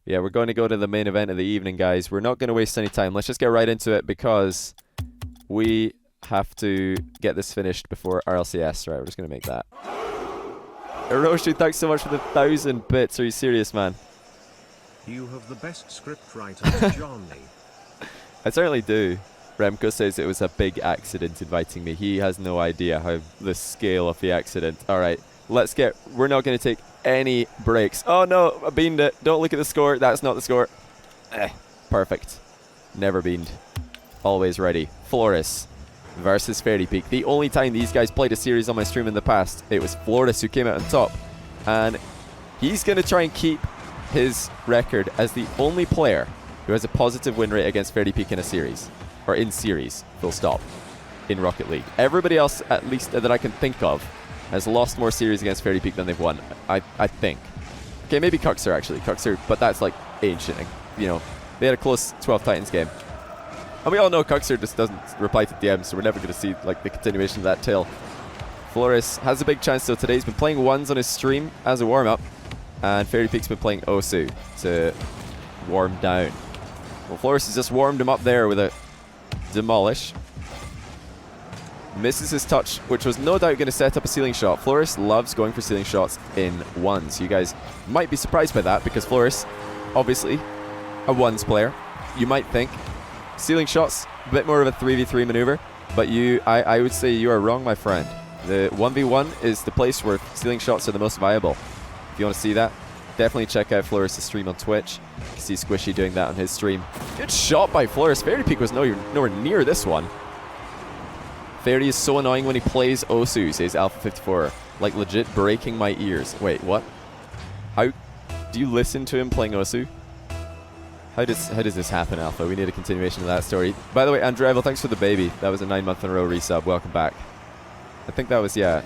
Yeah, we're going to go to the main event of the evening, guys. We're not going to waste any time. Let's just get right into it because we have to get this finished before RLCS. Right, we're just going to make that. Hiroshi, thanks so much for the 1,000 bits. Are you serious, man? You have the best script writer, Johnny. I certainly do. Remco says it was a big accident inviting me. He has no idea how the scale of the accident. All right, we're not going to take any breaks. Oh no, I beamed it. Don't look at the score. That's not the score. Perfect. Never beamed. Always ready. Florus versus Fairy Peak. The only time these guys played a series on my stream in the past, it was Florus who came out on top. And he's going to try and keep his record as the only player who has a positive win rate against Fairy Peak in a series. Or in series, full stop, in Rocket League. Everybody else, at least that I can think of, has lost more series against Fairy Peak than they've won, I think. Okay, maybe Cuxer actually. Cuxer, but that's like ancient. You know, they had a close 12 Titans game. And we all know Cuxer just doesn't reply to DMs, so we're never going to see like the continuation of that tale. Florus has a big chance though today. He's been playing ones on his stream as a warm-up, and Fairy Peak's been playing Osu to warm down. Well, Florus has just warmed him up there with a demolish. Misses his touch, which was no doubt going to set up a ceiling shot. Florus loves going for ceiling shots in ones. You guys might be surprised by that because Florus, obviously, a ones player. You might think ceiling shots, a bit more of a 3v3 maneuver, but I would say you are wrong, my friend. The 1v1 is the place where ceiling shots are the most viable. If you want to see that, definitely check out Florus' stream on Twitch. You can see Squishy doing that on his stream. Good shot by Florus. Fairy Peak was nowhere near this one. Fairy is so annoying when he plays Osu, says Alpha54. Like legit breaking my ears. Wait, what? How do you listen to him playing Osu? How does this happen, Alpha? We need a continuation of that story. By the way, Andrevel, thanks for the baby. That was a 9-month-in-a-row resub. Welcome back. I think that was, yeah,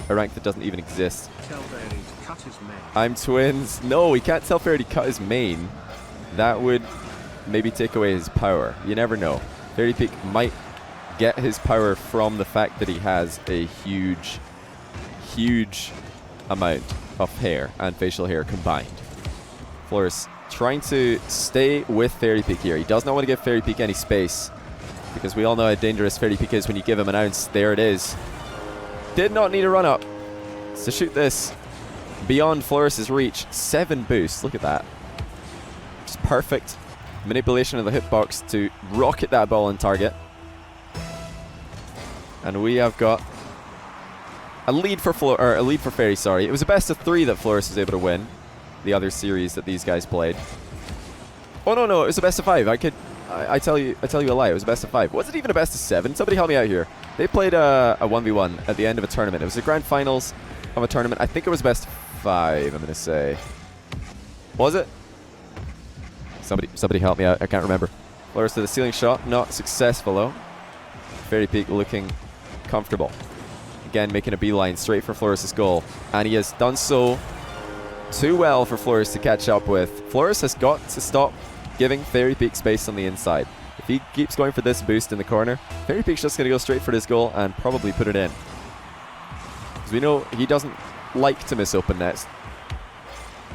a rank that doesn't even exist. Tell Fairy to cut his main. I'm twins. No, we can't tell Fairy to cut his main. That would maybe take away his power. You never know. Fairy Peak might get his power from the fact that he has a huge amount of hair and facial hair combined. Florus trying to stay with Fairy Peak here. He does not want to give Fairy Peak any space because we all know how dangerous Fairy Peak is when you give him an ounce. There it is. Did not need a run up to shoot this beyond Florus's reach. 7 boosts. Look at that. Just perfect manipulation of the hitbox to rocket that ball on target. And we have got a lead for Fairy, sorry. It was a best of 3 that Florus was able to win. The other series that these guys played. Oh no, it was a best of 5. I tell you a lie. It was a best of 5. Was it even a best of 7? Somebody help me out here. They played a 1v1 at the end of a tournament. It was the grand finals of a tournament. I think it was best of 5, I'm gonna say. Was it? Somebody help me out. I can't remember. Florus did a ceiling shot, not successful though. Fairy Peak looking comfortable. Again, making a beeline straight for Florus' goal. And he has done so too well for Florus to catch up with. Florus has got to stop giving Fairy Peak space on the inside. If he keeps going for this boost in the corner, Fairy Peak's just going to go straight for his goal and probably put it in. Because we know he doesn't like to miss open nets.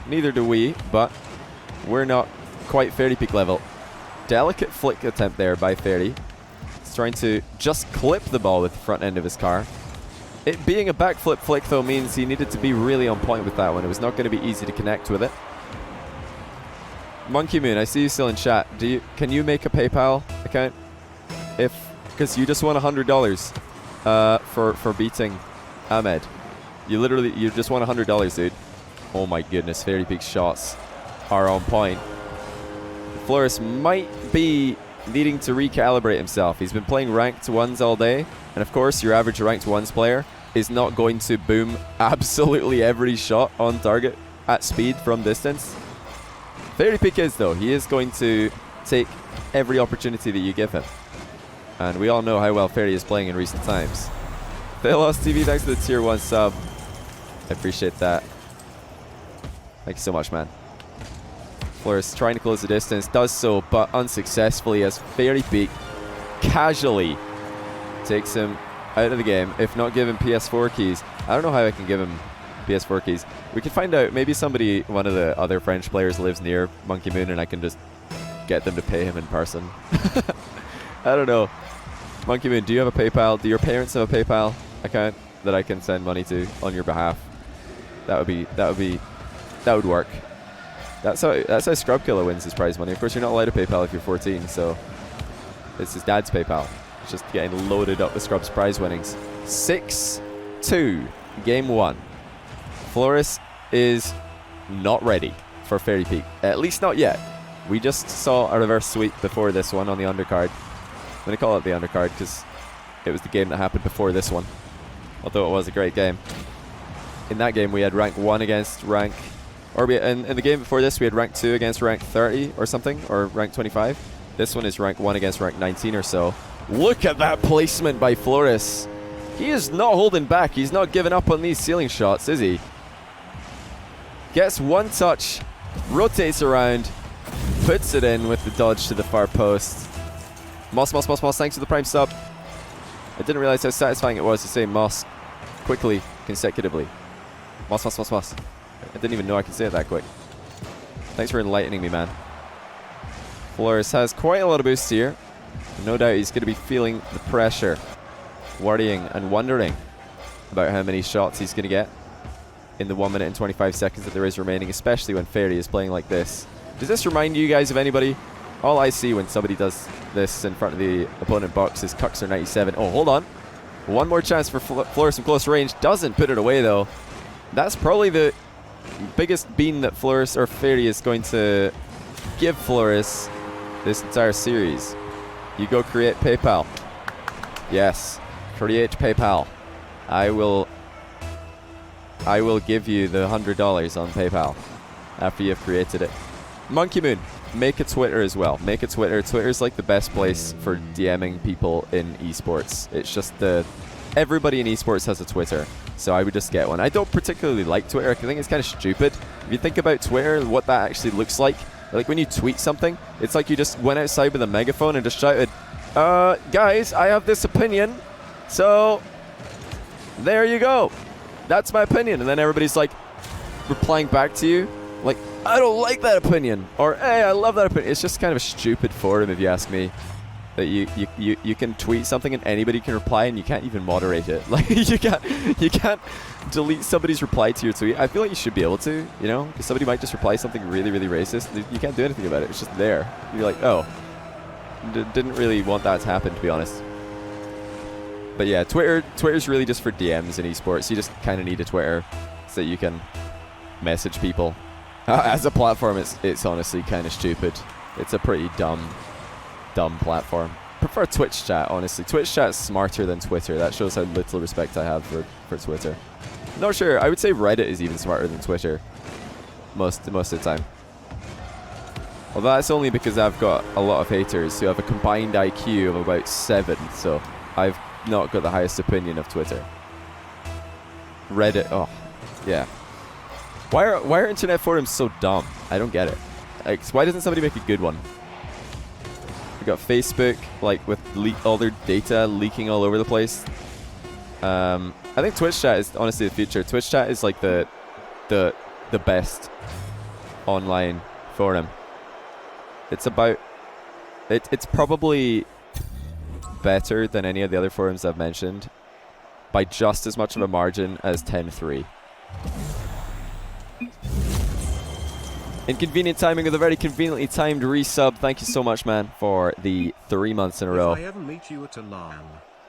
Neither do we, but we're not quite Fairy Peak level. Delicate flick attempt there by Fairy. He's trying to just clip the ball with the front end of his car. It being a backflip flick though means he needed to be really on point with that one. It was not going to be easy to connect with it. Monkey Moon, I see you still in chat. Can you make a PayPal account? Because you just won $100 for beating Ahmed. You just won $100, dude. Oh my goodness, Fairy Peak's shots are on point. Florus might be needing to recalibrate himself. He's been playing ranked ones all day, and of course your average ranked ones player is not going to boom absolutely every shot on target at speed from distance. Fairy Peak is though. He is going to take every opportunity that you give him, and we all know how well Fairy is playing in recent times. Thelos TV, thanks for the tier 1 sub. I appreciate that. Thank you so much, man. Florus trying to close the distance, does so, but unsuccessfully as Fairy Peak casually takes him out of the game, if not give him PS4 keys. I don't know how I can give him PS4 keys. We could find out. Maybe one of the other French players lives near Monkey Moon, and I can just get them to pay him in person. I don't know. Monkey Moon, do you have a PayPal? Do your parents have a PayPal account that I can send money to on your behalf? That would work. That's how Scrub Killer wins his prize money. Of course, you're not allowed to PayPal if you're 14, so it's his dad's PayPal. It's just getting loaded up with Scrub's prize winnings. 6-2, game 1. Florus is not ready for Fairy Peak. At least not yet. We just saw a reverse sweep before this one on the undercard. I'm going to call it the undercard because it was the game that happened before this one. Although it was a great game. In that game we had rank 1 against rank... Or in the game before this we had rank 2 against rank 30 or something. Or rank 25. This one is rank 1 against rank 19 or so. Look at that placement by Florus. He is not holding back. He's not giving up on these ceiling shots, is he? Gets one touch. Rotates around. Puts it in with the dodge to the far post. Moss, thanks for the prime sub. I didn't realize how satisfying it was to say Moss quickly, consecutively. Moss. I didn't even know I could say it that quick. Thanks for enlightening me, man. Florus has quite a lot of boosts here. No doubt he's going to be feeling the pressure, worrying and wondering about how many shots he's going to get in the 1 minute and 25 seconds that there is remaining, especially when Fairy is playing like this. Does this remind you guys of anybody? All I see when somebody does this in front of the opponent box is Cuxer97. Oh, hold on. One more chance for Florus from close range. Doesn't put it away, though. That's probably the biggest bean that Florus or Fairy is going to give Florus this entire series. You go create PayPal. Yes, create PayPal. I will give you the $100 on PayPal after you've created it. Monkey Moon, make a Twitter as well. Make a Twitter. Twitter's like the best place for DMing people in esports. It's just everybody in esports has a Twitter, so I would just get one. I don't particularly like Twitter. I think it's kind of stupid. If you think about Twitter, what that actually looks like when you tweet something, it's like you just went outside with a megaphone and just shouted, guys, I have this opinion, so there you go. That's my opinion. And then everybody's like replying back to you like, I don't like that opinion, or hey, I love that opinion. It's just kind of a stupid forum, if you ask me, that you can tweet something and anybody can reply and you can't even moderate it. Like you can't delete somebody's reply to your tweet. I feel like you should be able to, you know, because somebody might just reply something really, really racist. You can't do anything about it. It's just there. You're like, oh, didn't really want that to happen, to be honest. But yeah, Twitter's really just for DMs in esports. You just kind of need a Twitter so that you can message people. As a platform, it's honestly kind of stupid. It's a pretty dumb platform. Prefer Twitch chat, honestly. Twitch chat is smarter than Twitter. That shows how little respect I have for Twitter. Not sure. I would say Reddit is even smarter than Twitter most of the time. Well, that's only because I've got a lot of haters who have a combined IQ of about 7, so I've not got the highest opinion of Twitter. Reddit, oh, yeah. Why are internet forums so dumb? I don't get it. Like, why doesn't somebody make a good one? We got Facebook, like with all their data leaking all over the place. I think Twitch chat is honestly the future. Twitch chat is like the best online forum. It's about it's probably better than any of the other forums I've mentioned by just as much of a margin as 10-3. Inconvenient timing with a very conveniently timed resub. Thank you so much, man, for the 3 months in a row. If I ever meet you at a LAN,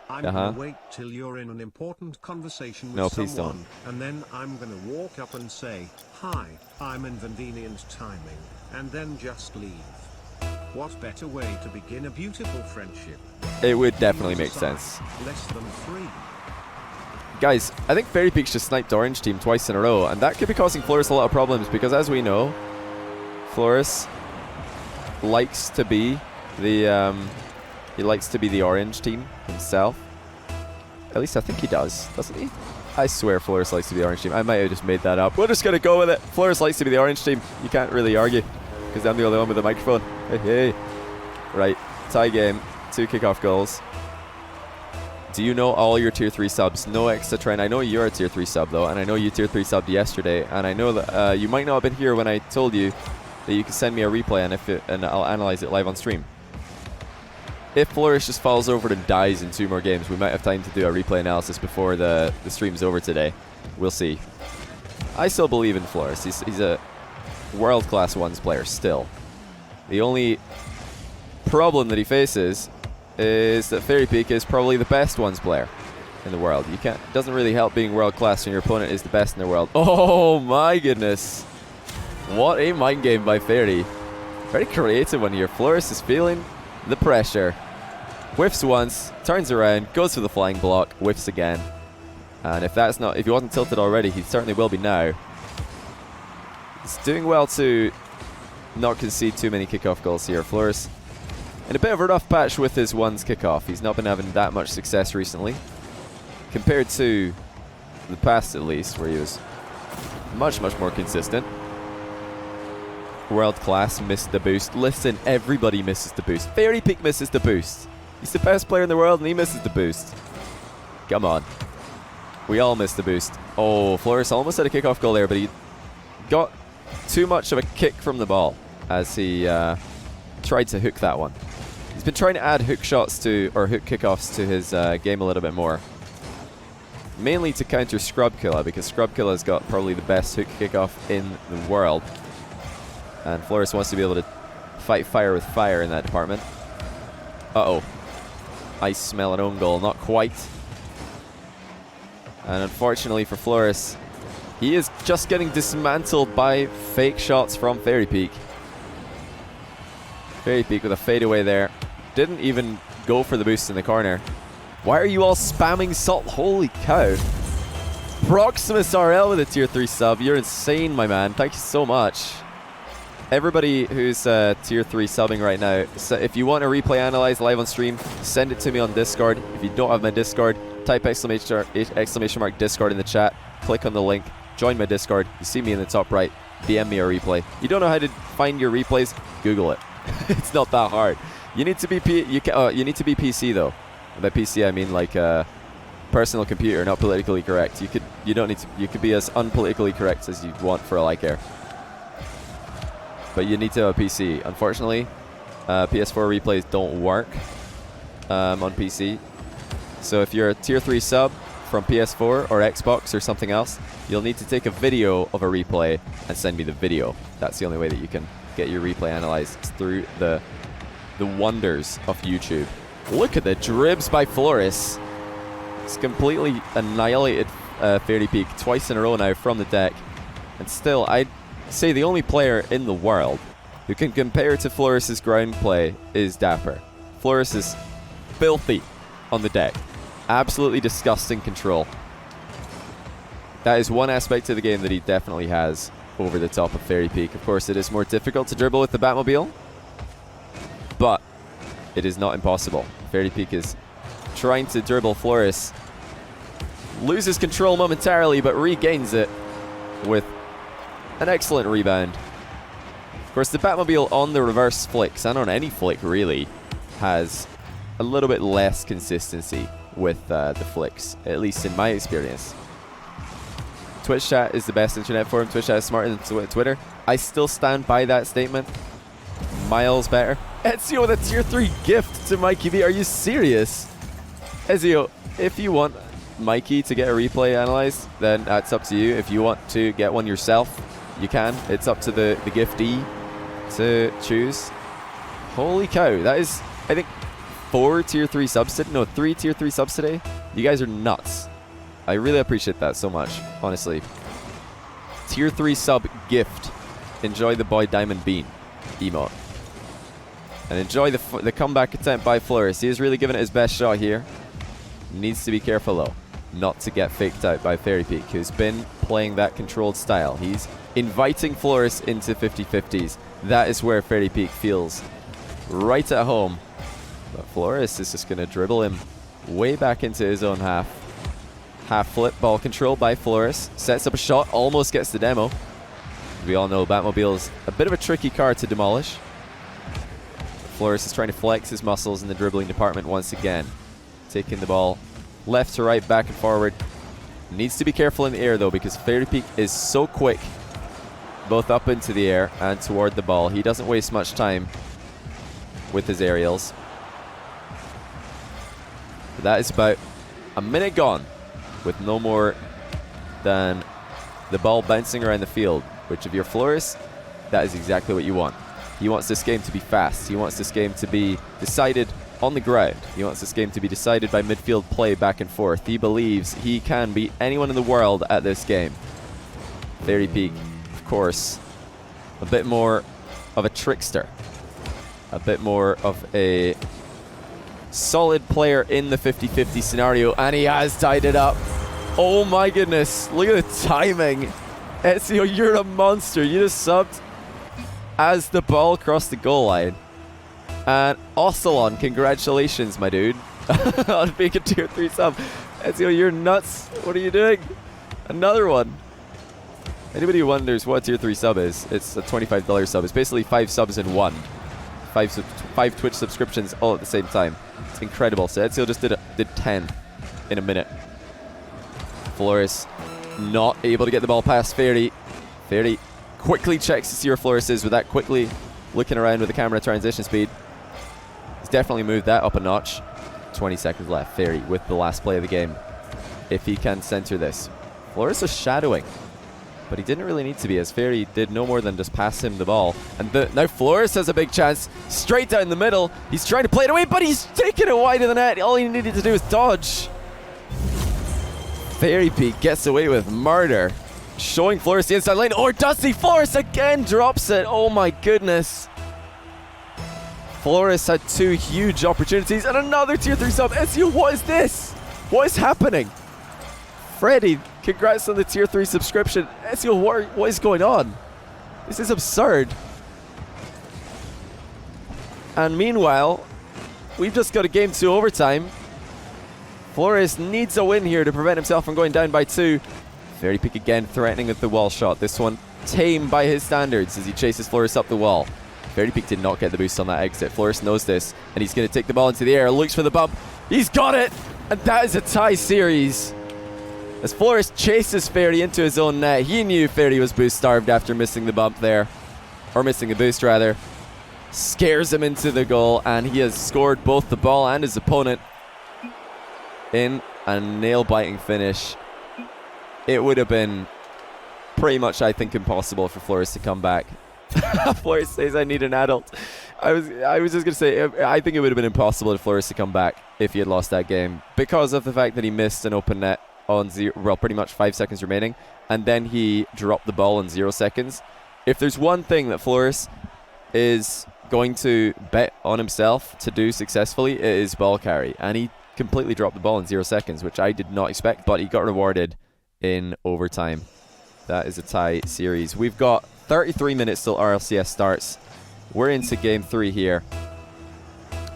I'm gonna wait till you're in an important conversation with please someone, and then I'm gonna walk up and say, "Hi, I'm inconvenient timing," and then just leave. What better way to begin a beautiful friendship? It would definitely make sense. Less than 3. Guys, I think Fairy Peak's just sniped Orange Team twice in a row, and that could be causing Florus a lot of problems because, as we know, Florus likes to be the Orange Team himself. At least I think he does, doesn't he? I swear Florus likes to be the Orange Team. I might have just made that up. We're just gonna go with it. Florus likes to be the Orange Team. You can't really argue because I'm the only one with a microphone. Hey. Right, tie game, 2 kickoff goals. Do you know all your tier 3 subs? No extra trend. I know you're a tier 3 sub though, and I know you tier 3 subbed yesterday, and I know that you might not have been here when I told you that you can send me a replay, and I'll analyze it live on stream. If Florus just falls over and dies in 2 more games, we might have time to do a replay analysis before the stream's over today. We'll see. I still believe in Florus. He's a world-class ones player still. The only problem that he faces is that Fairy Peak is probably the best ones player in the world. It doesn't really help being world-class when your opponent is the best in the world. Oh my goodness. What a mind game by Fairy. Very creative one here. Florus is feeling the pressure. Whiffs once, turns around, goes for the flying block, whiffs again. And if he wasn't tilted already, he certainly will be now. He's doing well to not concede too many kickoff goals here. Florus in a bit of a rough patch with his ones kickoff. He's not been having that much success recently, compared to the past at least, where he was much more consistent. World class, missed the boost. Listen, everybody misses the boost. Fairy Peak misses the boost. He's the best player in the world and he misses the boost. Come on. We all missed the boost. Oh, Florus almost had a kickoff goal there, but he got too much of a kick from the ball as he tried to hook that one. He's been trying to add hook shots or hook kickoffs to his game a little bit more. Mainly to counter Scrub Killer, because Scrub Killer's got probably the best hook kickoff in the world. And Florus wants to be able to fight fire with fire in that department. Uh-oh. I smell an own goal. Not quite. And unfortunately for Florus, he is just getting dismantled by fake shots from Fairy Peak. Fairy Peak with a fadeaway there. Didn't even go for the boost in the corner. Why are you all spamming salt? Holy cow. Proximus RL with a tier 3 sub. You're insane, my man. Thank you so much. Everybody who's tier 3 subbing right now, so if you want a replay analyzed live on stream, send it to me on Discord. If you don't have my Discord, type exclamation mark Discord in the chat, click on the link, join my Discord. You see me in the top right, DM me a replay. You don't know how to find your replays? Google it. It's not that hard. You need to be you need to be PC though. By PC I mean like personal computer, not politically correct. You could be as unpolitically correct as you want for a like air. But you need to have a PC. Unfortunately, PS4 replays don't work on PC. So if you're a tier 3 sub from PS4 or Xbox or something else, you'll need to take a video of a replay and send me the video. That's the only way that you can get your replay analyzed, through the wonders of YouTube. Look at the dribs by Florus. It's completely annihilated Fairy Peak twice in a row now from the deck. And still, I'd say the only player in the world who can compare to Florus's ground play is Dapper. Florus is filthy on the deck. Absolutely disgusting control. That is one aspect of the game that he definitely has over the top of Fairy Peak. Of course, it is more difficult to dribble with the Batmobile, but it is not impossible. Fairy Peak is trying to dribble Florus. Loses control momentarily, but regains it with an excellent rebound. Of course, the Batmobile on the reverse flicks, and on any flick really, has a little bit less consistency with the flicks, at least in my experience. Twitch chat is the best internet forum. Twitch chat is smarter than Twitter. I still stand by that statement. Miles better. Ezio with a tier 3 gift to Mikey B. Are you serious? Ezio, if you want Mikey to get a replay analyzed, then that's up to you. If you want to get one yourself, you can. It's up to the giftee to choose. Holy cow. That is, I think, 4 tier 3 subs today. No, 3 tier 3 subs today. You guys are nuts. I really appreciate that so much, honestly. Tier 3 sub gift. Enjoy the boy Diamond Bean emote. And enjoy the comeback attempt by Florus. He is really giving it his best shot here. Needs to be careful though, not to get faked out by Fairy Peak, who's been playing that controlled style. He's inviting Florus into 50-50s. That is where Fairy Peak feels right at home. But Florus is just going to dribble him way back into his own half. Half flip, ball control by Florus. Sets up a shot, almost gets the demo. We all know Batmobile's a bit of a tricky car to demolish. Florus is trying to flex his muscles in the dribbling department once again. Taking the ball left to right, back and forward. Needs to be careful in the air though, because Fairy Peak is so quick, both up into the air and toward the ball. He doesn't waste much time with his aerials. But that is about a minute gone, with no more than the ball bouncing around the field, which if you're Florus, that is exactly what you want. He wants this game to be fast. He wants this game to be decided on the ground. He wants this game to be decided by midfield play back and forth. He believes he can beat anyone in the world at this game. Fairy Peak, of course, a bit more of a trickster. A bit more of a solid player in the 50-50 scenario, and he has tied it up. Oh my goodness, look at the timing. Ezio, you're a monster. You just subbed as the ball crossed the goal line. And Ocelon, congratulations, my dude, on being a tier 3 sub. Ezio, you're nuts. What are you doing? Another one. Anybody who wonders what a tier 3 sub is, it's a $25 sub. It's basically 5 subs in one. Five Twitch subscriptions all at the same time. It's incredible. So Ezio just did 10 in a minute. Florus not able to get the ball past Fairy. Fairy quickly checks to see where Florus is with that quickly looking around with the camera transition speed. He's definitely moved that up a notch. 20 seconds left. Fairy with the last play of the game. If he can center this. Florus is shadowing, but he didn't really need to be, as Fairy did no more than just pass him the ball. And now Florus has a big chance straight down the middle. He's trying to play it away, but he's taking it wide of the net. All he needed to do was dodge. Fairy Peak gets away with murder, showing Florus the inside lane. Or does he? Florus again drops it. Oh my goodness. Florus had 2 huge opportunities and another tier 3 sub. Ezio, what is this? What is happening? Freddy, congrats on the tier 3 subscription. Ezio, what is going on? This is absurd. And meanwhile, we've just got a game 2 overtime. Florus needs a win here to prevent himself from going down by 2. Fairy Peak again threatening with the wall shot. This one tame by his standards as he chases Florus up the wall. Fairy Peak did not get the boost on that exit. Florus knows this, and he's going to take the ball into the air. Looks for the bump. He's got it! And that is a tie series. As Florus chases Fairy into his own net. He knew Fairy was boost starved after missing the bump there. Or missing a boost, rather. Scares him into the goal, and he has scored both the ball and his opponent in a nail-biting finish. It would have been pretty much, I think, impossible for Florus to come back. Florus says, I need an adult. I was just going to say, I think it would have been impossible for Florus to come back if he had lost that game, because of the fact that he missed an open net on pretty much 5 seconds remaining, and then he dropped the ball in 0 seconds. If there's one thing that Florus is going to bet on himself to do successfully, it is ball carry, and he completely dropped the ball in 0 seconds, which I did not expect, but he got rewarded in overtime. That is a tie series. We've got 33 minutes till RLCS starts. We're into game 3 here.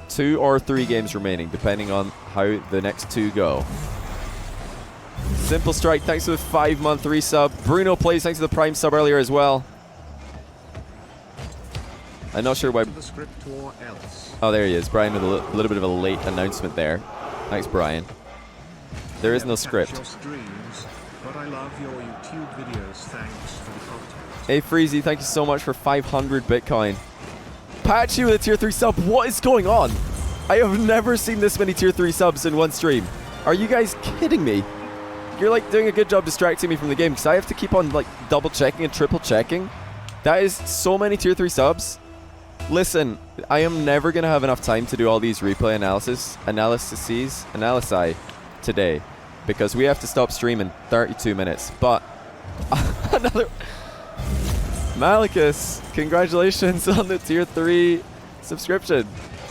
2 or 3 games remaining, depending on how the next 2 go. Simple Strike, thanks for the 5-month resub. Bruno Plays, thanks for the Prime sub earlier as well. I'm not sure why. Oh, there he is. Brian with a little bit of a late announcement there. Thanks, Brian. There is no script. But I love your YouTube videos. Thanks for the content. Hey, Freezy, thank you so much for 500 Bitcoin. Patchy with a tier 3 sub. What is going on? I have never seen this many tier 3 subs in one stream. Are you guys kidding me? You're like doing a good job distracting me from the game, because I have to keep on like double checking and triple checking. That is so many tier 3 subs. Listen, I am never going to have enough time to do all these replay analysis today, because we have to stop stream in 32 minutes. But another Malicus, congratulations on the tier 3 subscription.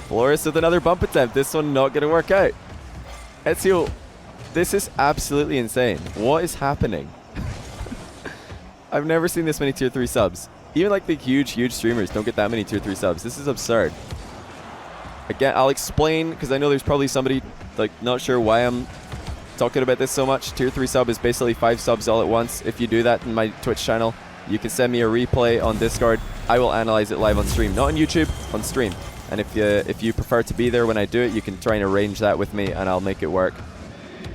Florus with another bump attempt. This one not going to work out. Ezio, this is absolutely insane. What is happening? I've never seen this many tier 3 subs. Even like the huge streamers don't get that many tier 3 subs. This is absurd. Again, I'll explain, because I know there's probably somebody like not sure why I'm talking about this so much. Tier 3 sub is basically 5 subs all at once. If you do that in my Twitch channel, you can send me a replay on Discord. I will analyze it live on stream. Not on YouTube, on stream. And if you prefer to be there when I do it, you can try and arrange that with me and I'll make it work.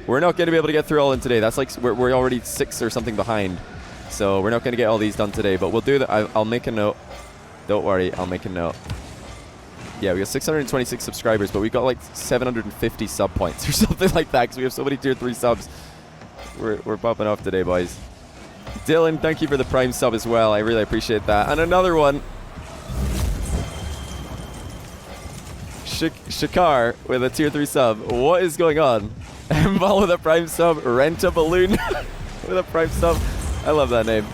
We're not going to be able to get through all of them today. That's like, we're already 6 or something behind. So we're not going to get all these done today, but we'll do that. I'll make a note. Don't worry, I'll make a note. Yeah, we got 626 subscribers, but we got like 750 sub points or something like that because we have so many tier 3 subs. We're popping off today, boys. Dylan, thank you for the Prime sub as well. I really appreciate that. And another one. Shakar with a tier 3 sub. What is going on? Mbal with a Prime sub. Rent a Balloon with a Prime sub. I love that name.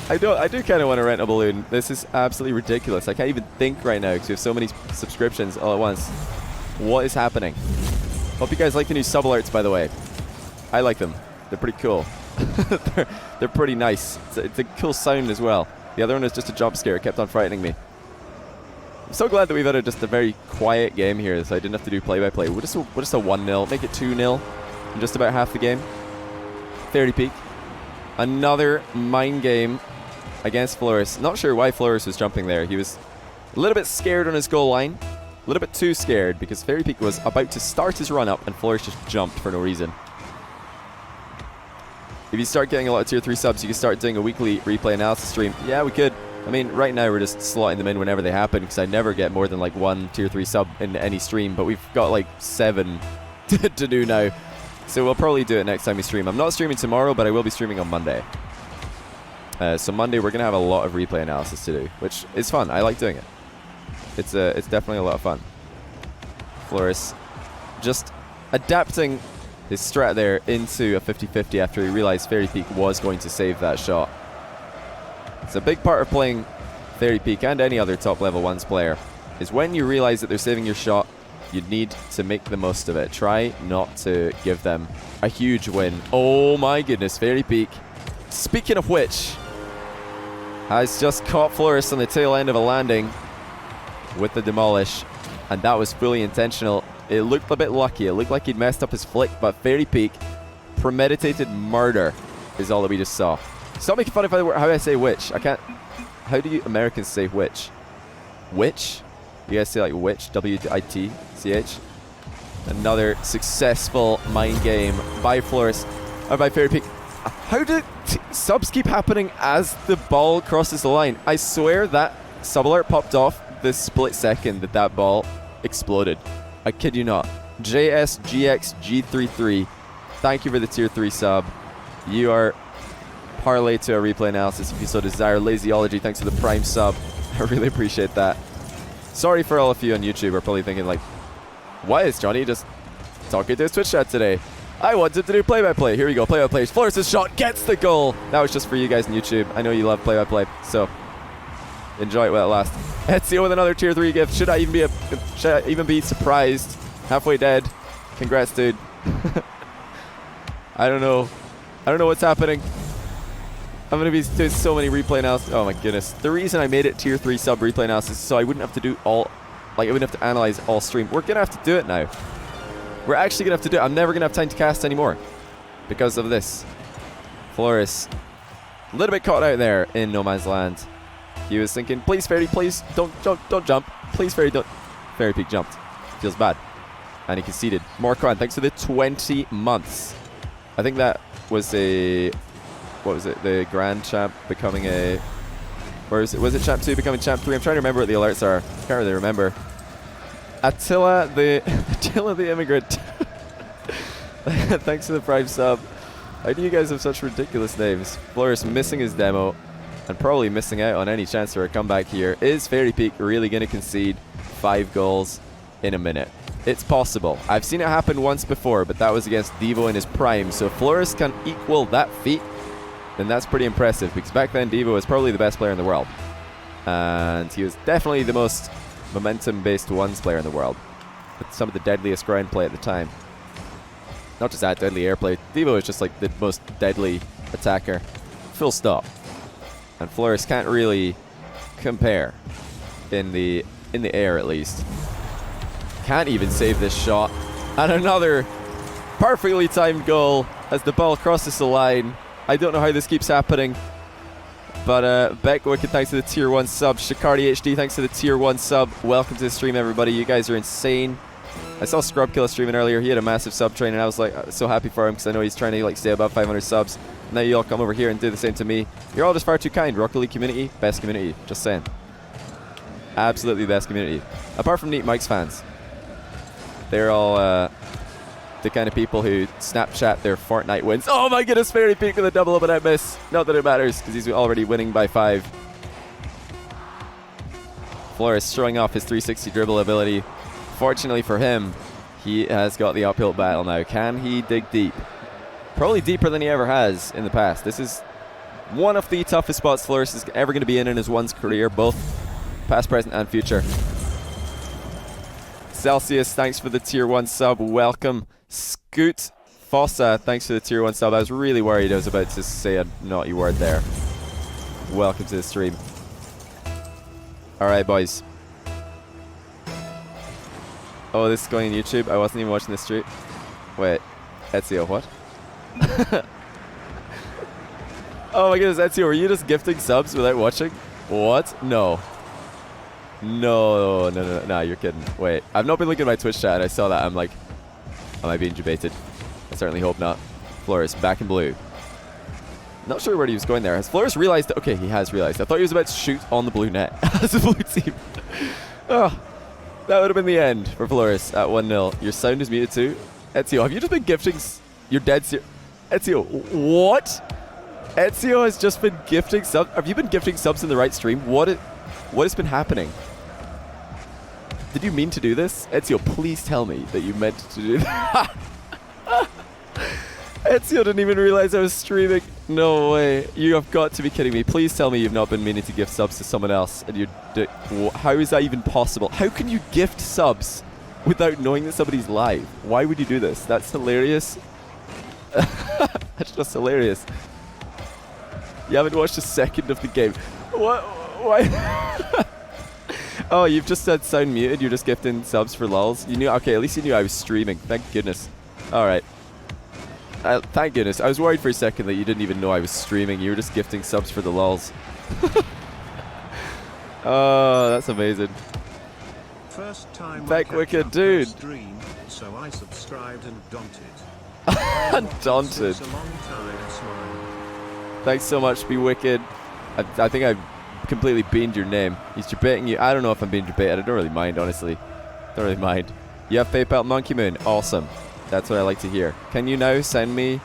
I do kind of want to rent a balloon. This is absolutely ridiculous. I can't even think right now because we have so many subscriptions all at once. What is happening? Hope you guys like the new sub alerts, by the way. I like them. They're pretty cool. they're pretty nice. It's a cool sound as well. The other one is just a jump scare. It kept on frightening me. I'm so glad that we've had just a very quiet game here, so I didn't have to do play-by-play. We're just a 1-0. Make it 2-0 in just about half the game. Fairy Peak. Another mine game against Florus. Not sure why Florus was jumping there. He was a little bit scared on his goal line. A little bit too scared because Fairy Peak was about to start his run up and Florus just jumped for no reason. If you start getting a lot of tier 3 subs, you can start doing a weekly replay analysis stream. Yeah, we could. I mean, right now we're just slotting them in whenever they happen because I never get more than like 1 tier 3 sub in any stream, but we've got like 7 to do now. So we'll probably do it next time we stream. I'm not streaming tomorrow, but I will be streaming on Monday. So Monday we're going to have a lot of replay analysis to do, which is fun. I like doing it. It's definitely a lot of fun. Florus just adapting his strat there into a 50-50 after he realized Fairy Peak was going to save that shot. It's a big part of playing Fairy Peak and any other top level 1s player is when you realize that they're saving your shot, you need to make the most of it. Try not to give them a huge win. Oh my goodness, Fairy Peak. Speaking of which, has just caught Florus on the tail end of a landing with the demolish, and that was fully intentional. It looked a bit lucky. It looked like he'd messed up his flick, but Fairy Peak, premeditated murder is all that we just saw. Stop making fun of how I say witch. I can't. How do you Americans say witch? Witch? You guys say like witch? W-I-T-C-H? Another successful mine game by Florus, or by Fairy Peak. How do subs keep happening as the ball crosses the line? I swear that sub alert popped off the split second that that ball exploded. I kid you not. JSGXG33, thank you for the tier 3 sub. You are parlay to a replay analysis if you so desire. Lazyology, thanks for the Prime sub. I really appreciate that. Sorry for all of you on YouTube are probably thinking like, why is Johnny just talking to his Twitch chat today? I wanted to do play-by-play. Here we go, play-by-play. Florus' shot gets the goal. That was just for you guys on YouTube. I know you love play-by-play, so enjoy it while it lasts. Ezio with another tier 3 gift. Should I even be surprised? Halfway dead. Congrats, dude. I don't know what's happening. I'm going to be doing so many replay analysis. Oh my goodness. The reason I made it tier 3 sub replay analysis is so I wouldn't have to do all, like I wouldn't have to analyze all stream. We're going to have to do it now. We're actually going to have to do it. I'm never going to have time to cast anymore because of this. Florus, a little bit caught out there in no man's land. He was thinking, please Fairy, please don't jump. Please Fairy, don't. Fairy Peak jumped. Feels bad. And he conceded. Morkran, thanks for the 20 months. I think that was a, what was it? The Grand Champ becoming a, or was it Champ 2 becoming Champ 3? I'm trying to remember what the alerts are. I can't really remember. Attila the Immigrant. Thanks for the Prime sub. Why do you guys have such ridiculous names? Florus missing his demo and probably missing out on any chance for a comeback here. Is Fairy Peak really going to concede 5 goals in a minute? It's possible. I've seen it happen once before, but that was against Devo in his prime. So if Florus can equal that feat, then that's pretty impressive, because back then Devo was probably the best player in the world. And he was definitely the most momentum-based ones player in the world, with some of the deadliest ground play at the time. Not just that, deadly airplay. Devo is just like the most deadly attacker. Full stop. And Florus can't really compare in the air, at least. Can't even save this shot. And another perfectly timed goal as the ball crosses the line. I don't know how this keeps happening. But Beck Wicked, thanks to the tier 1 sub. Shikardi HD, thanks to the tier 1 sub. Welcome to the stream, everybody. You guys are insane. I saw Scrub Killer streaming earlier. He had a massive sub train, and I was like, so happy for him because I know he's trying to like stay above 500 subs. Now you all come over here and do the same to me. You're all just far too kind. Rocket League community, best community. Just saying. Absolutely best community. Apart from Neat Mike's fans. They're all the kind of people who Snapchat their Fortnite wins. Oh my goodness, Fairy Peak with a double up and out miss. Not that it matters because he's already winning by 5. Florus showing off his 360 dribble ability. Fortunately for him, he has got the uphill battle now. Can he dig deep? Probably deeper than he ever has in the past. This is one of the toughest spots Florus is ever going to be in his one's career, both past, present, and future. Celsius, thanks for the tier 1 sub. Welcome. Scoot Fossa, thanks for the tier 1 sub. I was really worried I was about to say a naughty word there. Welcome to the stream. Alright, boys. Oh, this is going on YouTube. I wasn't even watching this stream. Wait. Ezio, what? Oh my goodness, Ezio, were you just gifting subs without watching? What? No. No, you're kidding. Wait, I've not been looking at my Twitch chat. I saw that. I'm like, am I being debated? I certainly hope not. Florus, back in blue. Not sure where he was going there. Has Florus realized? Okay, he has realized. I thought he was about to shoot on the blue net as a blue team. Oh, that would have been the end for Florus at 1-0. Your sound is muted too. Ezio, have you just been gifting? You're dead serious. Ezio, what? Ezio has just been gifting subs. Have you been gifting subs in the right stream? What has been happening? Did you mean to do this? Ezio, please tell me that you meant to do that. Ezio didn't even realize I was streaming. No way. You have got to be kidding me. Please tell me you've not been meaning to gift subs to someone else. And how is that even possible? How can you gift subs without knowing that somebody's live? Why would you do this? That's hilarious. That's just hilarious. You haven't watched a second of the game. What? Why? Oh, you've just said sound muted. You're just gifting subs for lulz. You knew. Okay, at least you knew I was streaming. Thank goodness. All right. Thank goodness. I was worried for a second that you didn't even know I was streaming. You were just gifting subs for the lulz. Oh, that's amazing. First time Thank Wicked, dude. Stream, so I subscribed and daunted. Daunted. Thanks so much, Be Wicked. I think I've completely beamed your name. He's debating you. I don't know if I'm being debated. I don't really mind, honestly. Don't really mind. You have PayPal, Monkey Moon. Awesome. That's what I like to hear. Can you now send me...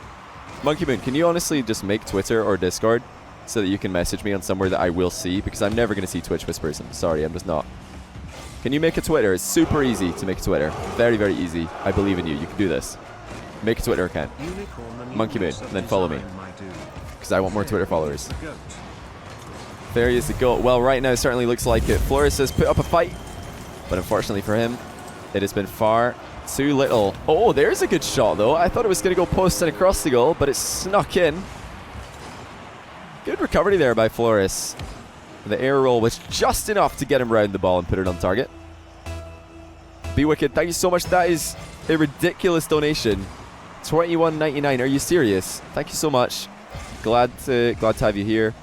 Monkey Moon, can you honestly just make Twitter or Discord so that you can message me on somewhere that I will see? Because I'm never going to see Twitch Whispers. I'm sorry, I'm just not. Can you make a Twitter? It's super easy to make a Twitter. Very, very easy. I believe in you. You can do this. Make a Twitter account. Monkey Moon, and then follow me. Because I want more Twitter followers. There he is, the goat. Well, right now it certainly looks like it. Florus has put up a fight, but unfortunately for him, it has been far too little. Oh, there's a good shot, though. I thought it was going to go post and across the goal, but it snuck in. Good recovery there by Florus. The air roll was just enough to get him round the ball and put it on target. Be Wicked, thank you so much. That is a ridiculous donation. $21.99. Are you serious? Thank you so much. Glad to have you here.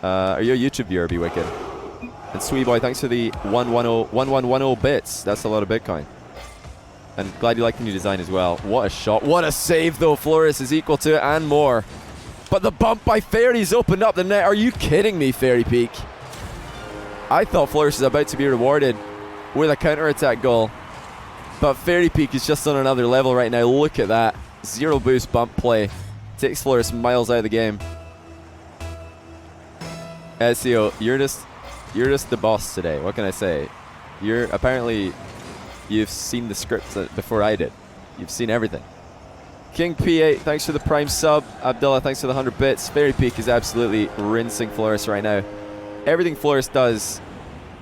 Are you a YouTube viewer, Be Wicked? And Sweeboy, thanks for the 1110 bits. That's a lot of Bitcoin. And glad you like the new design as well. What a shot. What a save, though. Florus is equal to it and more. But the bump by Fairy's opened up the net. Are you kidding me, Fairy Peak? I thought Florus was about to be rewarded with a counter-attack goal. But Fairy Peak is just on another level right now. Look at that. Zero boost bump play. Takes Florus miles out of the game. Ezio, you're just the boss today. What can I say? You've seen the script before I did. You've seen everything. King P8, thanks for the prime sub. Abdullah, thanks for the 100 bits. Fairy Peak is absolutely rinsing Florus right now. Everything Florus does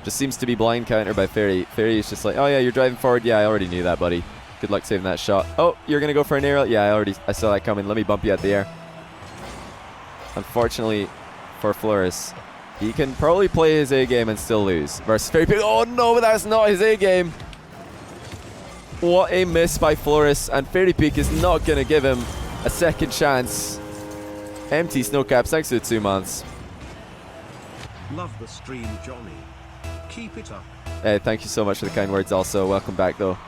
just seems to be blind counter by Fairy. Fairy is just like, oh yeah, you're driving forward. Yeah, I already knew that, buddy. Good luck saving that shot. Oh, you're gonna go for an aerial? Yeah, I saw that coming. Let me bump you out the air. Unfortunately for Florus, he can probably play his A game and still lose. Versus Fairy Peak. Oh no, but that's not his A game. What a miss by Florus, and Fairy Peak is not going to give him a second chance. Empty Snowcaps, thanks for the 2 months. Love the stream, Johnny. Keep it up. Hey, thank you so much for the kind words also. Welcome back, though.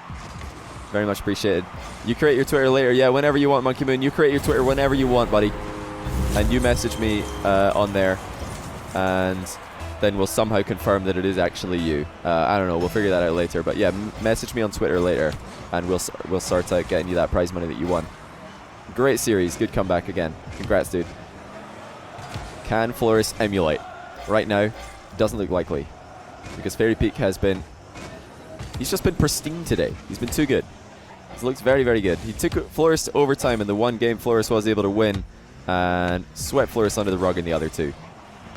Very much appreciated. You create your Twitter later. Yeah, whenever you want, Monkey Moon. You create your Twitter whenever you want, buddy. And you message me on there. And then we'll somehow confirm that it is actually you. I don't know. We'll figure that out later. But yeah, message me on Twitter later. And we'll sort out getting you that prize money that you won. Great series. Good comeback again. Congrats, dude. Can Florus emulate? Right now, doesn't look likely. Because Fairy Peak has been... He's just been pristine today. He's been too good. He looks very, very good. He took Florus to overtime in the one game Florus was able to win. And swept Florus under the rug in the other two.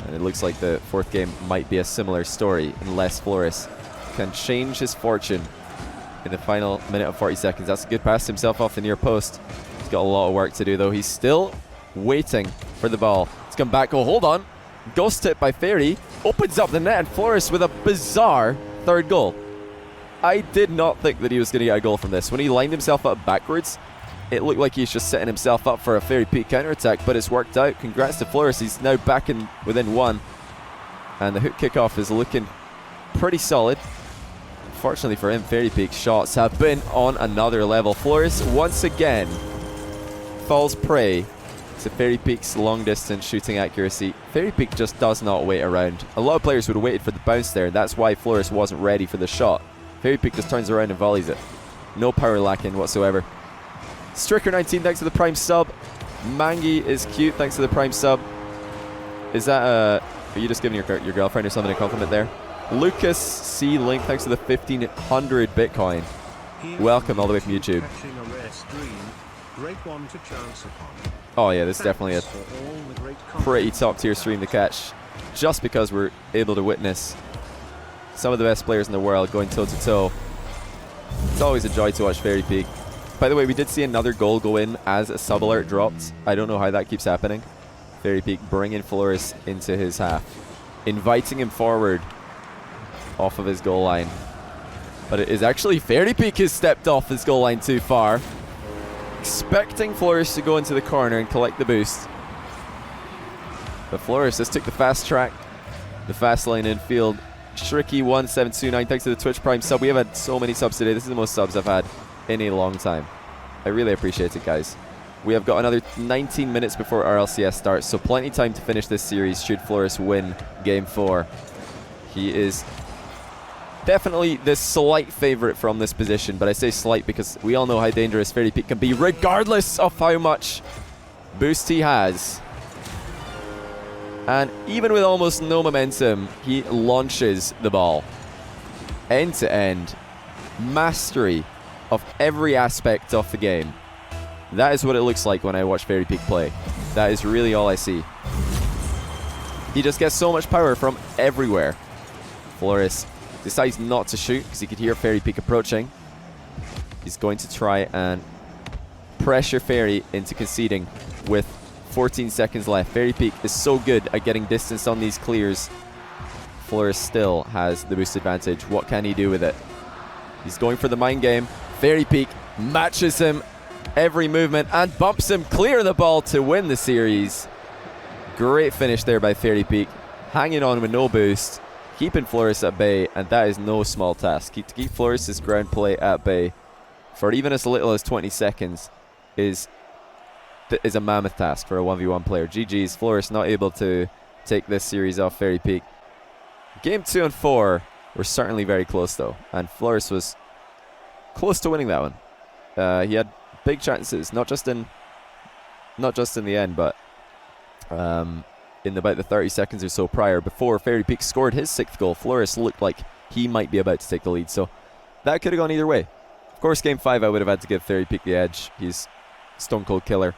And it looks like the fourth game might be a similar story. Unless Florus can change his fortune in the final minute of 40 seconds. That's a good pass himself off the near post. He's got a lot of work to do though. He's still waiting for the ball. It's come back. Oh, hold on. Ghost tip by Fairy. Opens up the net and Florus with a bizarre third goal. I did not think that he was going to get a goal from this. When he lined himself up backwards, it looked like he's just setting himself up for a Fairy Peak counter-attack, but it's worked out. Congrats to Florus. He's now back in within one. And the hook kickoff is looking pretty solid. Unfortunately for him, Fairy Peak's shots have been on another level. Florus once again falls prey to Fairy Peak's long-distance shooting accuracy. Fairy Peak just does not wait around. A lot of players would have waited for the bounce there, and that's why Florus wasn't ready for the shot. Fairy Peak just turns around and volleys it. No power lacking whatsoever. Stricker19, thanks for the Prime sub. Mangy is cute, thanks for the Prime sub. Is that are you just giving your girlfriend or something a compliment there? Lucas C. Link, thanks for the 1500 Bitcoin. Welcome all the way from YouTube. Great one to chance upon. Oh yeah, this is definitely a pretty top tier stream to catch. Just because we're able to witness some of the best players in the world going toe to toe. It's always a joy to watch Fairy Peak. By the way, we did see another goal go in as a sub alert dropped. I don't know how that keeps happening. Fairy Peak bringing Florus into his half, inviting him forward off of his goal line. But it is actually Fairy Peak has stepped off his goal line too far, expecting Florus to go into the corner and collect the boost. But Florus just took the fast track, the fast lane infield. Shricky1729, thanks to the Twitch Prime sub. We have had so many subs today. This is the most subs I've had in a long time. I really appreciate it, guys. We have got another 19 minutes before our LCS starts, so plenty of time to finish this series should Florus win Game 4. He is definitely the slight favourite from this position, but I say slight because we all know how dangerous Fairy Peak can be, regardless of how much boost he has. And even with almost no momentum, he launches the ball. End to end. Mastery of every aspect of the game. That is what it looks like when I watch Fairy Peak play. That is really all I see. He just gets so much power from everywhere. Florus decides not to shoot because he could hear Fairy Peak approaching. He's going to try and pressure Fairy into conceding with 14 seconds left. Fairy Peak is so good at getting distance on these clears. Florus still has the boost advantage. What can he do with it? He's going for the mind game. Fairy Peak matches him every movement and bumps him clear of the ball to win the series. Great finish there by Fairy Peak. Hanging on with no boost. Keeping Florus at bay, and that is no small task. To keep Florus' ground play at bay for even as little as 20 seconds is a mammoth task for a 1v1 player. GG's. Florus not able to take this series off Fairy Peak. Game 2 and 4 were certainly very close though, and Florus was close to winning that one. He had big chances, not just in the end, but in about the 30 seconds or so prior, before Fairy Peak scored his 6th goal. Florus looked like he might be about to take the lead, so that could have gone either way. Of course, Game 5 I would have had to give Fairy Peak the edge. He's stone cold killer.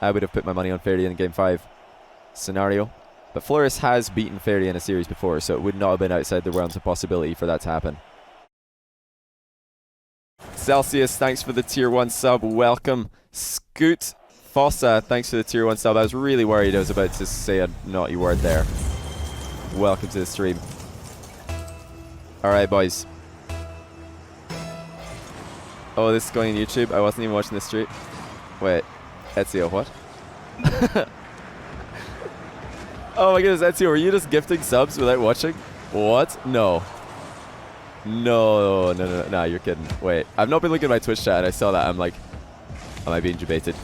I would have put my money on Fairy in Game 5 scenario. But Florus has beaten Fairy in a series before, so it would not have been outside the realms of possibility for that to happen. Celsius, thanks for the tier 1 sub. Welcome. Scoot Fossa, thanks for the tier 1 sub. I was really worried I was about to say a naughty word there. Welcome to the stream. Alright, boys. Oh, this is going on YouTube? I wasn't even watching the stream. Wait. Ezio, what? Oh my goodness, Ezio, were you just gifting subs without watching? What? No. No, no, no, no, you're kidding. Wait, I've not been looking at my Twitch chat and I saw that. I'm like, am I being debated?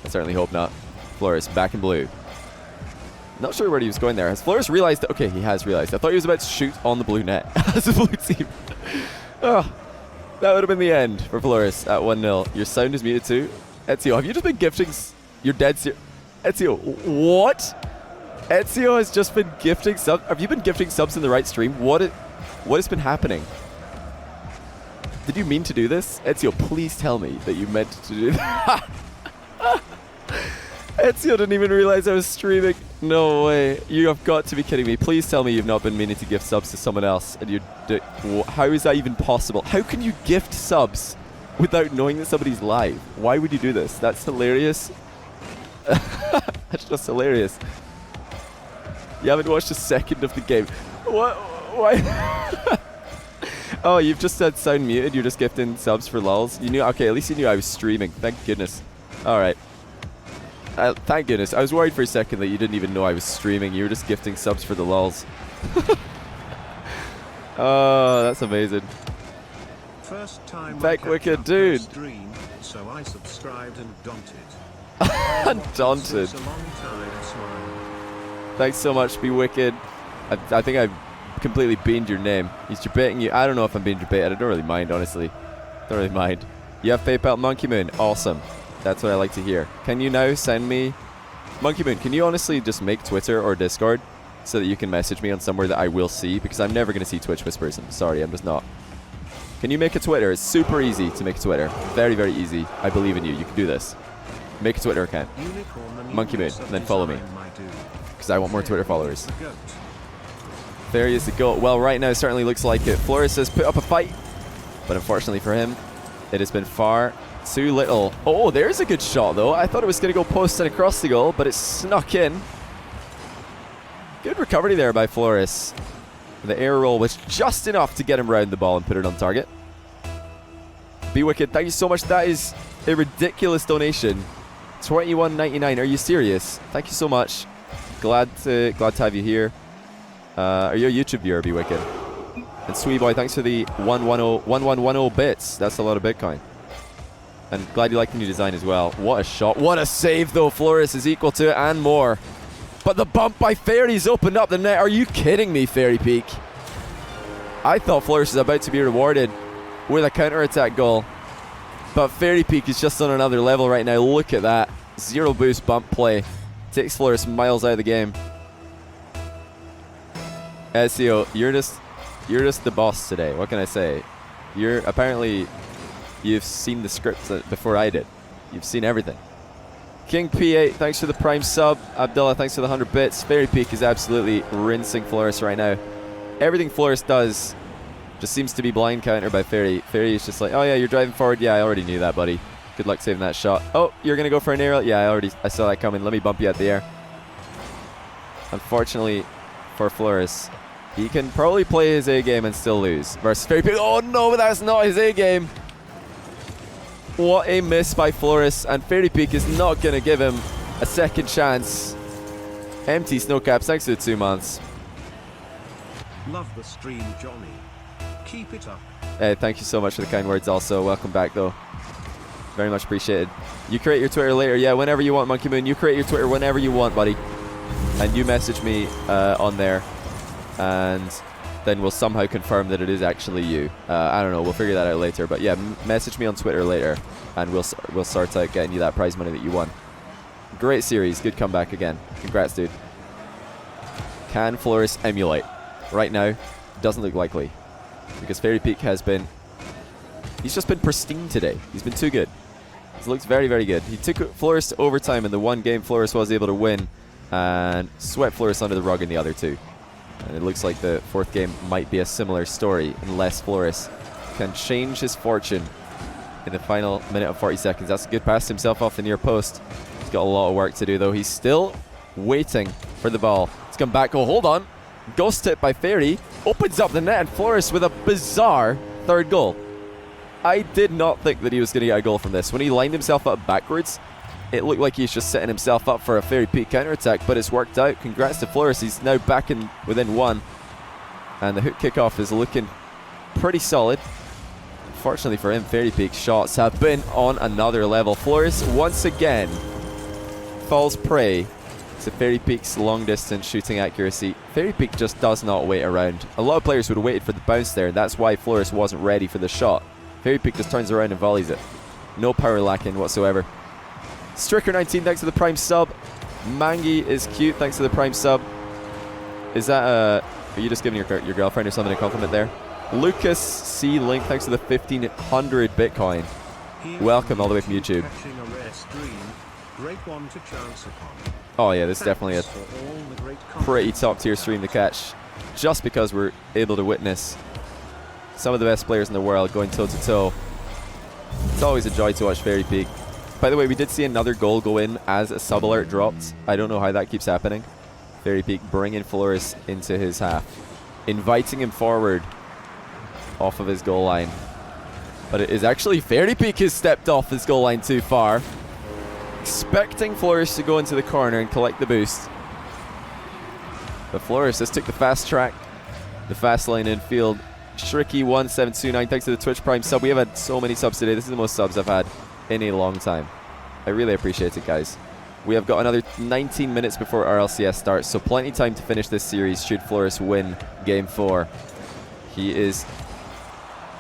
I certainly hope not. Florus, back in blue. Not sure where he was going there. Has Florus realized? Okay, he has realized. I thought he was about to shoot on the blue net as a blue team. Oh, that would have been the end for Florus at 1-0. Your sound is muted too. Ezio, have you just been gifting? You're dead serious. Ezio, what? Ezio has just been gifting subs. Have you been gifting subs in the right stream? What has been happening? Did you mean to do this? Ezio, please tell me that you meant to do that. Ezio didn't even realize I was streaming. No way. You have got to be kidding me. Please tell me you've not been meaning to gift subs to someone else. And how is that even possible? How can you gift subs without knowing that somebody's live? Why would you do this? That's hilarious. That's just hilarious. You haven't watched a second of the game. What? Why? Oh, you've just said sound muted. You're just gifting subs for lulz. You knew? Okay, at least you knew I was streaming. Thank goodness. All right. Thank goodness. I was worried for a second that you didn't even know I was streaming. You were just gifting subs for the lulz. Oh, that's amazing. First time Back wicked, dude. Stream, so I subscribed and daunted. Daunted. Thanks so much, Be Wicked. I think I've completely beamed your name. He's debating you. I don't know if I'm being debated. I don't really mind, honestly. Don't really mind. You have PayPal, Monkey Moon. Awesome. That's what I like to hear. Can you now send me... Monkey Moon, can you honestly just make Twitter or Discord so that you can message me on somewhere that I will see? Because I'm never going to see Twitch Whispers. I'm sorry, I'm just not. Can you make a Twitter? It's super easy to make a Twitter. Very, very easy. I believe in you. You can do this. Make a Twitter account. Monkey Moon, and then follow me. Because I want more Twitter followers. There is the goat. Well, right now it certainly looks like it. Florus has put up a fight. But unfortunately for him, it has been far too little. Oh, there's a good shot, though. I thought it was going to go post and across the goal, but it snuck in. Good recovery there by Florus. The air roll was just enough to get him round the ball and put it on target. Be Wicked, thank you so much. That is a ridiculous donation. $21.99. Are you serious? Thank you so much. Glad to have you here. Are you a YouTube viewer, Be Wicked? And Sweet Boy, thanks for the 1110 bits. That's a lot of Bitcoin. And glad you like the new design as well. What a shot. What a save, though. Florus is equal to it and more. But the bump by Fairy's opened up the net. Are you kidding me, Fairy Peak? I thought Florus was about to be rewarded with a counter-attack goal. But Fairy Peak is just on another level right now. Look at that. Zero boost bump play. Takes Florus miles out of the game. Ezio, you're just the boss today. What can I say? You've seen the script before I did. You've seen everything. King P8, thanks for the prime sub. Abdullah, thanks for the 100 bits. Fairy Peak is absolutely rinsing Florus right now. Everything Florus does just seems to be blind counter by Fairy. Fairy is just like, oh yeah, you're driving forward. Yeah, I already knew that, buddy. Good luck saving that shot. Oh, you're going to go for an aerial? Yeah, I saw that coming. Let me bump you out the air. Unfortunately for Florus, he can probably play his A game and still lose. Versus Fairy Peak. Oh no, but that's not his A game. What a miss by Florus, and Fairy Peak is not going to give him a second chance. Empty Snowcaps, thanks for the 2 months. Love the stream, Johnny. Keep it up. Hey, thank you so much for the kind words also. Welcome back, though. Very much appreciated. You create your Twitter later. Yeah, whenever you want, Monkey Moon. You create your Twitter whenever you want, buddy. And you message me on there. And then we'll somehow confirm that it is actually you. I don't know. We'll figure that out later. But yeah, message me on Twitter later, and we'll sort out getting you that prize money that you won. Great series. Good comeback again. Congrats, dude. Can Florus emulate? Right now, doesn't look likely. Because Fairy Peak he's just been pristine today. He's been too good. He looks very, very good. He took Florus to overtime in the one game Florus was able to win, and swept Florus under the rug in the other two. And it looks like the fourth game might be a similar story, unless Florus can change his fortune in the final minute of 40 seconds. That's a good pass himself off the near post. He's got a lot of work to do, though. He's still waiting for the ball to come back. Oh, hold on. Ghost tip by Fairy. Opens up the net, and Florus with a bizarre third goal. I did not think that he was going to get a goal from this. When he lined himself up backwards, it looked like he's just setting himself up for a Fairy Peak counterattack, but it's worked out. Congrats to Florus. He's now back within one. And the hook kickoff is looking pretty solid. Fortunately for him, Fairy Peak's shots have been on another level. Florus once again falls prey to Fairy Peak's long distance shooting accuracy. Fairy Peak just does not wait around. A lot of players would have waited for the bounce there, and that's why Florus wasn't ready for the shot. Fairy Peak just turns around and volleys it. No power lacking whatsoever. Stricker19, thanks to the Prime sub. Mangi is cute, thanks to the Prime sub. Is that are you just giving your girlfriend or something a compliment there? Lucas C. Link, thanks to the 1500 Bitcoin. Welcome all the way from YouTube. Great one to chance upon. Oh yeah, this is definitely a pretty top tier stream to catch, just because we're able to witness some of the best players in the world going toe to toe. It's always a joy to watch Fairy Peak. By the way, we did see another goal go in as a sub alert dropped. I don't know how that keeps happening. Fairy Peak bringing Florus into his half, inviting him forward off of his goal line. But it is actually Fairy Peak has stepped off his goal line too far, expecting Florus to go into the corner and collect the boost. But Florus just took the fast track, the fast lane infield. Shricky1729, thanks to the Twitch Prime sub. We have had so many subs today. This is the most subs I've had in a long time. I really appreciate it, guys. We have got another 19 minutes before our LCS starts, so plenty time to finish this series should Florus win Game 4. He is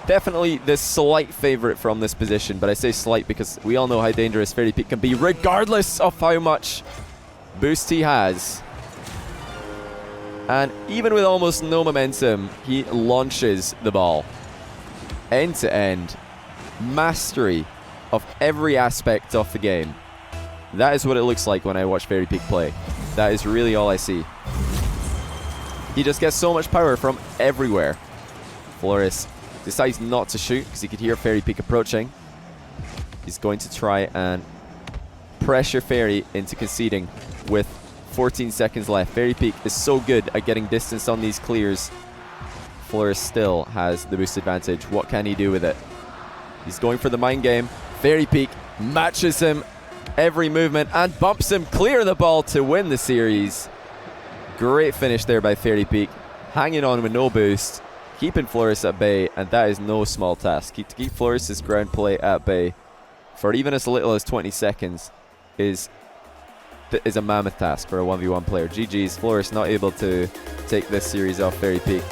definitely the slight favourite from this position, but I say slight because we all know how dangerous Fairy Peak can be, regardless of how much boost he has. And even with almost no momentum, he launches the ball. End to end. Mastery of every aspect of the game. That is what it looks like when I watch Fairy Peak play. That is really all I see. He just gets so much power from everywhere. Florus decides not to shoot because he could hear Fairy Peak approaching. He's going to try and pressure Fairy into conceding with 14 seconds left. Fairy Peak is so good at getting distance on these clears. Florus still has the boost advantage. What can he do with it? He's going for the mind game. Fairy Peak matches him every movement and bumps him clear of the ball to win the series. Great finish there by Fairy Peak, hanging on with no boost, keeping Florus at bay, and that is no small task. To keep Florus's ground play at bay for even as little as 20 seconds is a mammoth task for a 1v1 player. GG's, Florus not able to take this series off Fairy Peak.